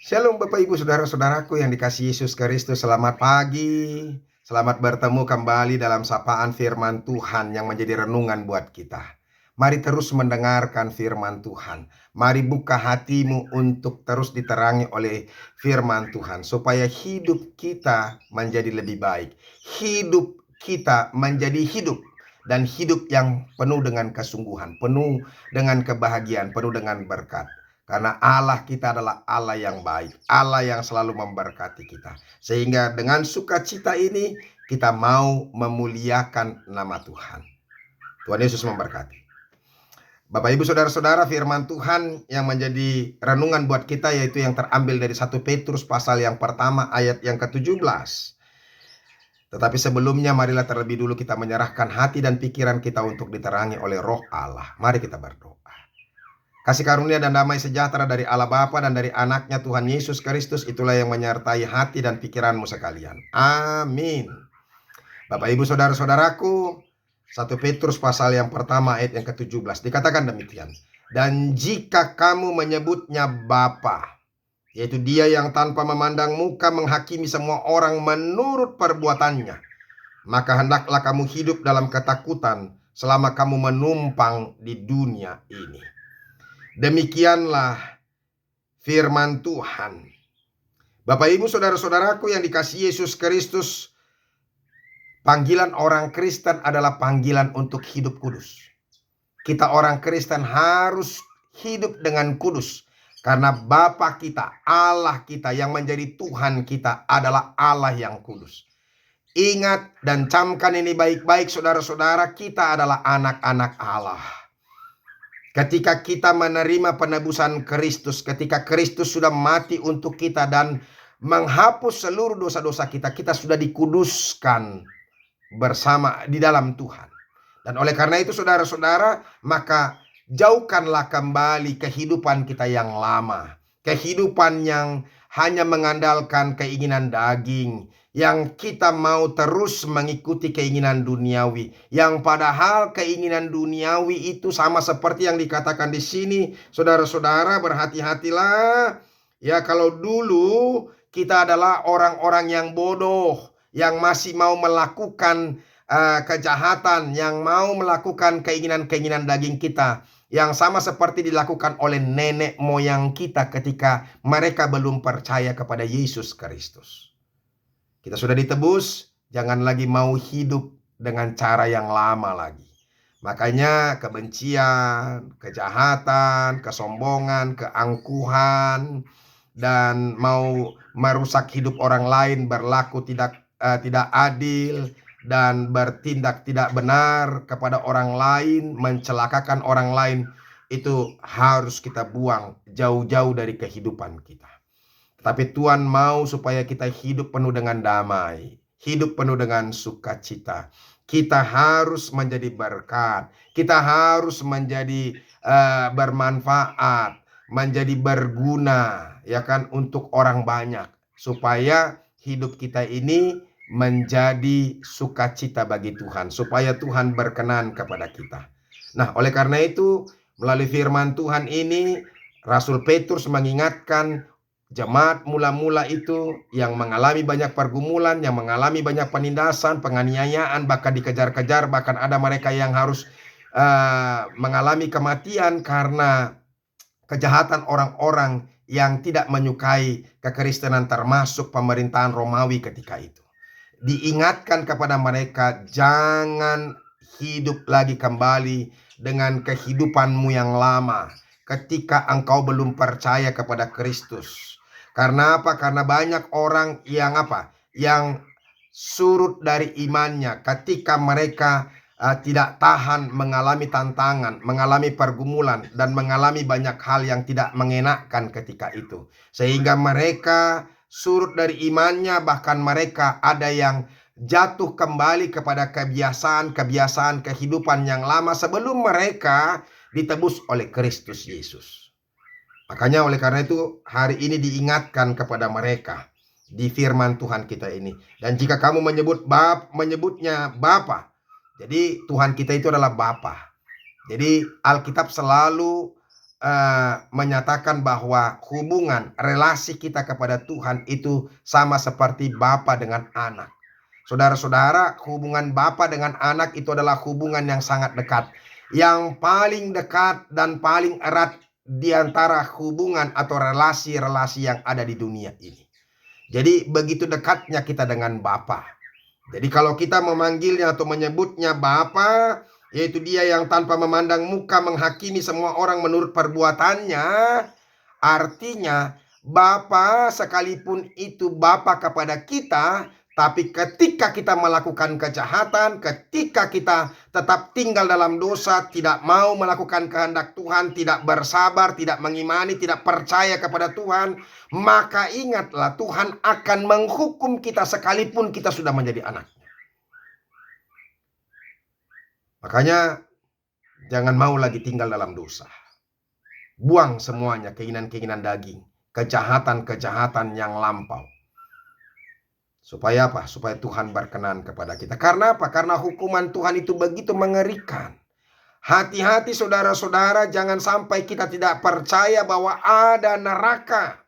Shalom Bapak Ibu Saudara-saudaraku yang dikasihi Yesus Kristus. Selamat pagi. Selamat bertemu kembali dalam sapaan firman Tuhan yang menjadi renungan buat kita. Mari terus mendengarkan firman Tuhan. Mari buka hatimu untuk terus diterangi oleh firman Tuhan, supaya hidup kita menjadi lebih baik. Hidup kita menjadi hidup, dan hidup yang penuh dengan kesungguhan, penuh dengan kebahagiaan, penuh dengan berkat. Karena Allah kita adalah Allah yang baik, Allah yang selalu memberkati kita. Sehingga dengan sukacita ini kita mau memuliakan nama Tuhan. Tuhan Yesus memberkati. Bapak Ibu Saudara-saudara, firman Tuhan yang menjadi renungan buat kita yaitu yang terambil dari 1 Petrus pasal yang pertama ayat yang ke-17. Tetapi sebelumnya marilah terlebih dulu kita menyerahkan hati dan pikiran kita untuk diterangi oleh Roh Allah. Mari kita berdoa. Kasih karunia dan damai sejahtera dari Allah Bapa dan dari anaknya Tuhan Yesus Kristus itulah yang menyertai hati dan pikiranmu sekalian. Amin. Bapak Ibu Saudara-saudaraku, 1 Petrus pasal yang pertama ayat yang ke-17 dikatakan demikian. Dan jika kamu menyebutnya Bapa, yaitu Dia yang tanpa memandang muka menghakimi semua orang menurut perbuatannya, maka hendaklah kamu hidup dalam ketakutan selama kamu menumpang di dunia ini. Demikianlah firman Tuhan. Bapak Ibu Saudara-saudaraku yang dikasihi Yesus Kristus, panggilan orang Kristen adalah panggilan untuk hidup kudus. Kita orang Kristen harus hidup dengan kudus, karena Bapa kita, Allah kita yang menjadi Tuhan kita adalah Allah yang kudus. Ingat dan camkan ini baik-baik saudara-saudara, kita adalah anak-anak Allah. Ketika kita menerima penebusan Kristus, ketika Kristus sudah mati untuk kita dan menghapus seluruh dosa-dosa kita, kita sudah dikuduskan bersama di dalam Tuhan. Dan oleh karena itu saudara-saudara, maka jauhkanlah kembali kehidupan kita yang lama. Kehidupan yang hanya mengandalkan keinginan daging, yang kita mau terus mengikuti keinginan duniawi, yang padahal keinginan duniawi itu sama seperti yang dikatakan di sini. Saudara-saudara, berhati-hatilah ya, kalau dulu kita adalah orang-orang yang bodoh, yang masih mau melakukan kejahatan, yang mau melakukan keinginan-keinginan daging kita, yang sama seperti dilakukan oleh nenek moyang kita ketika mereka belum percaya kepada Yesus Kristus. Kita sudah ditebus, jangan lagi mau hidup dengan cara yang lama lagi. Makanya kebencian, kejahatan, kesombongan, keangkuhan, dan mau merusak hidup orang lain, berlaku tidak adil, dan bertindak tidak benar kepada orang lain, mencelakakan orang lain, itu harus kita buang jauh-jauh dari kehidupan kita. Tapi Tuhan mau supaya kita hidup penuh dengan damai, hidup penuh dengan sukacita. Kita harus menjadi berkat, kita harus menjadi bermanfaat, menjadi berguna, ya kan, untuk orang banyak, supaya hidup kita ini menjadi sukacita bagi Tuhan, supaya Tuhan berkenan kepada kita. Nah, oleh karena itu, melalui firman Tuhan ini, Rasul Petrus mengingatkan jemaat mula-mula itu yang mengalami banyak pergumulan, yang mengalami banyak penindasan, penganiayaan, bahkan dikejar-kejar, bahkan ada mereka yang harus mengalami kematian karena kejahatan orang-orang yang tidak menyukai kekristenan, termasuk pemerintahan Romawi ketika itu. Diingatkan kepada mereka, jangan hidup lagi kembali dengan kehidupanmu yang lama ketika engkau belum percaya kepada Kristus. Karena apa? Karena banyak orang yang yang surut dari imannya ketika mereka tidak tahan mengalami tantangan, mengalami pergumulan, dan mengalami banyak hal yang tidak mengenakkan ketika itu. Sehingga mereka surut dari imannya, bahkan mereka ada yang jatuh kembali kepada kebiasaan kehidupan yang lama sebelum mereka ditebus oleh Kristus Yesus. Makanya oleh karena itu hari ini diingatkan kepada mereka di firman Tuhan kita ini. Dan jika kamu menyebutnya Bapa, jadi Tuhan kita itu adalah Bapa. Jadi Alkitab selalu menyatakan bahwa hubungan relasi kita kepada Tuhan itu sama seperti bapa dengan anak. Saudara-saudara, hubungan bapa dengan anak itu adalah hubungan yang sangat dekat. Yang paling dekat dan paling erat di antara hubungan atau relasi-relasi yang ada di dunia ini. Jadi begitu dekatnya kita dengan bapa. Jadi kalau kita memanggilnya atau menyebutnya bapa, yaitu dia yang tanpa memandang muka menghakimi semua orang menurut perbuatannya, artinya bapa sekalipun itu bapa kepada kita, tapi ketika kita melakukan kejahatan, ketika kita tetap tinggal dalam dosa, tidak mau melakukan kehendak Tuhan, tidak bersabar, tidak mengimani, tidak percaya kepada Tuhan, maka ingatlah Tuhan akan menghukum kita sekalipun kita sudah menjadi anaknya. Makanya jangan mau lagi tinggal dalam dosa. Buang semuanya keinginan-keinginan daging, kejahatan-kejahatan yang lampau. Supaya apa? Supaya Tuhan berkenan kepada kita. Karena apa? Karena hukuman Tuhan itu begitu mengerikan. Hati-hati saudara-saudara, jangan sampai kita tidak percaya bahwa ada neraka.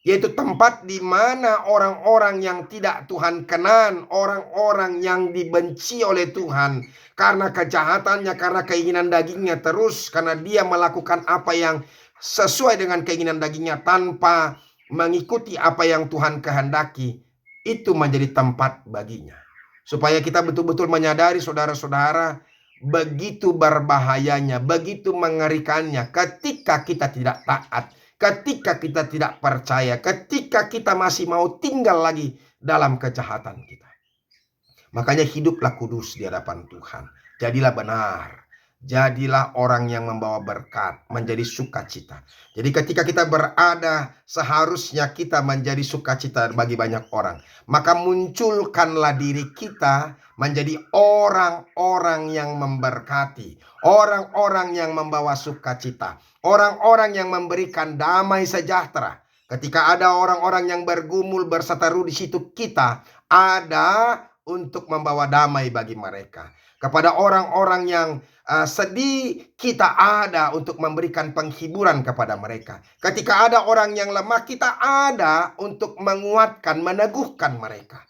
Yaitu tempat di mana orang-orang yang tidak Tuhan kenan, orang-orang yang dibenci oleh Tuhan karena kejahatannya, karena keinginan dagingnya terus, karena dia melakukan apa yang sesuai dengan keinginan dagingnya tanpa mengikuti apa yang Tuhan kehendaki, itu menjadi tempat baginya. Supaya kita betul-betul menyadari saudara-saudara, begitu berbahayanya, begitu mengerikannya ketika kita tidak taat, ketika kita tidak percaya, ketika kita masih mau tinggal lagi dalam kejahatan kita. Makanya hiduplah kudus di hadapan Tuhan. Jadilah benar. Jadilah orang yang membawa berkat, menjadi sukacita. Jadi ketika kita berada, seharusnya kita menjadi sukacita bagi banyak orang. Maka munculkanlah diri kita menjadi orang-orang yang memberkati, orang-orang yang membawa sukacita, orang-orang yang memberikan damai sejahtera. Ketika ada orang-orang yang bergumul, berseteru di situ, kita ada untuk membawa damai bagi mereka. Kepada orang-orang yang sedih, kita ada untuk memberikan penghiburan kepada mereka. Ketika ada orang yang lemah, kita ada untuk menguatkan, meneguhkan mereka.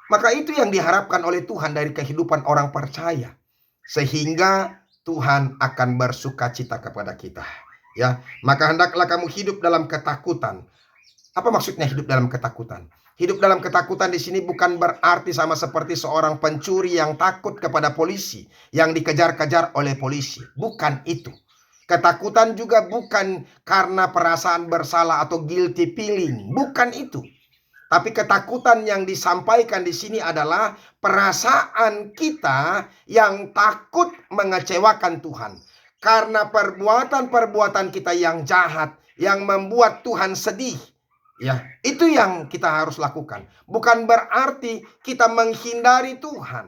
Maka itu yang diharapkan oleh Tuhan dari kehidupan orang percaya. Sehingga Tuhan akan bersukacita kepada kita. Ya, maka hendaklah kamu hidup dalam ketakutan. Apa maksudnya hidup dalam ketakutan? Hidup dalam ketakutan di sini bukan berarti sama seperti seorang pencuri yang takut kepada polisi, yang dikejar-kejar oleh polisi. Bukan itu. Ketakutan juga bukan karena perasaan bersalah atau guilty feeling. Bukan itu. Tapi ketakutan yang disampaikan di sini adalah perasaan kita yang takut mengecewakan Tuhan. Karena perbuatan-perbuatan kita yang jahat, yang membuat Tuhan sedih. Ya, itu yang kita harus lakukan. Bukan berarti kita menghindari Tuhan.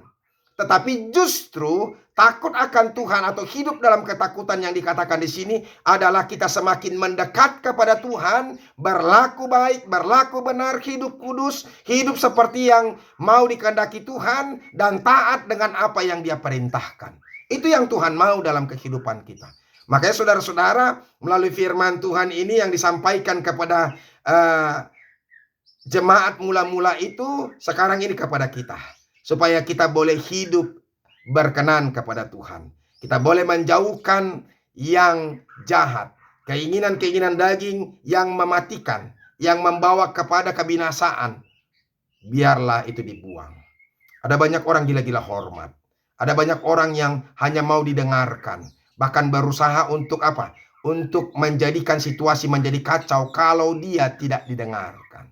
Tetapi justru takut akan Tuhan atau hidup dalam ketakutan yang dikatakan di sini adalah kita semakin mendekat kepada Tuhan, berlaku baik, berlaku benar, hidup kudus, hidup seperti yang mau dikehendaki Tuhan, dan taat dengan apa yang Dia perintahkan. Itu yang Tuhan mau dalam kehidupan kita. Makanya saudara-saudara, melalui firman Tuhan ini yang disampaikan kepada jemaat mula-mula itu sekarang ini kepada kita. Supaya kita boleh hidup berkenan kepada Tuhan. Kita boleh menjauhkan yang jahat. Keinginan-keinginan daging yang mematikan. Yang membawa kepada kebinasaan. Biarlah itu dibuang. Ada banyak orang gila-gila hormat. Ada banyak orang yang hanya mau didengarkan. Bahkan berusaha untuk apa? Untuk menjadikan situasi menjadi kacau kalau dia tidak didengarkan.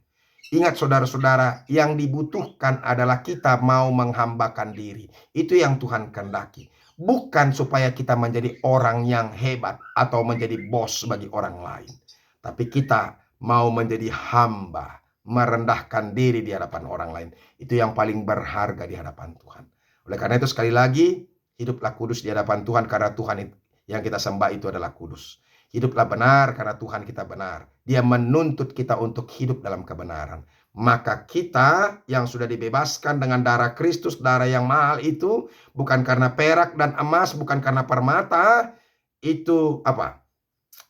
Ingat saudara-saudara, yang dibutuhkan adalah kita mau menghambakan diri. Itu yang Tuhan kehendaki. Bukan supaya kita menjadi orang yang hebat atau menjadi bos bagi orang lain. Tapi kita mau menjadi hamba, merendahkan diri di hadapan orang lain. Itu yang paling berharga di hadapan Tuhan. Oleh karena itu sekali lagi, hiduplah kudus di hadapan Tuhan karena Tuhan yang kita sembah itu adalah kudus. Hiduplah benar karena Tuhan kita benar. Dia menuntut kita untuk hidup dalam kebenaran. Maka kita yang sudah dibebaskan dengan darah Kristus, darah yang mahal itu, bukan karena perak dan emas, bukan karena permata, itu apa?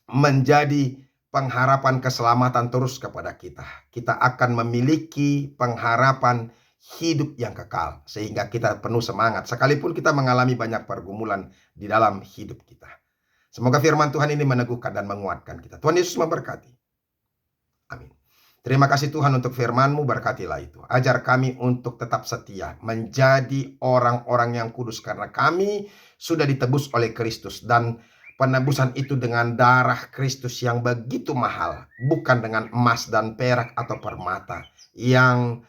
menjadi pengharapan keselamatan terus kepada kita. Kita akan memiliki pengharapan hidup yang kekal, sehingga kita penuh semangat sekalipun kita mengalami banyak pergumulan di dalam hidup kita. Semoga firman Tuhan ini meneguhkan dan menguatkan kita. Tuhan Yesus memberkati. Amin. Terima kasih Tuhan untuk firman-Mu, berkatilah itu. Ajar kami untuk tetap setia, menjadi orang-orang yang kudus, karena kami sudah ditebus oleh Kristus, dan penebusan itu dengan darah Kristus yang begitu mahal, bukan dengan emas dan perak atau permata yang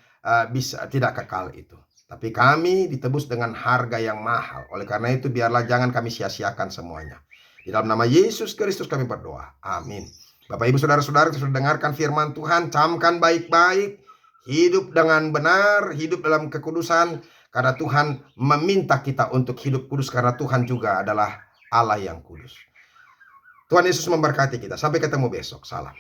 bisa tidak kekal itu. Tapi kami ditebus dengan harga yang mahal. Oleh karena itu biarlah jangan kami sia-siakan semuanya. Di dalam nama Yesus Kristus kami berdoa. Amin. Bapak Ibu Saudara-saudara sudah dengarkan firman Tuhan, camkan baik-baik, hidup dengan benar, hidup dalam kekudusan, karena Tuhan meminta kita untuk hidup kudus, karena Tuhan juga adalah Allah yang kudus. Tuhan Yesus memberkati kita. Sampai ketemu besok. Salam.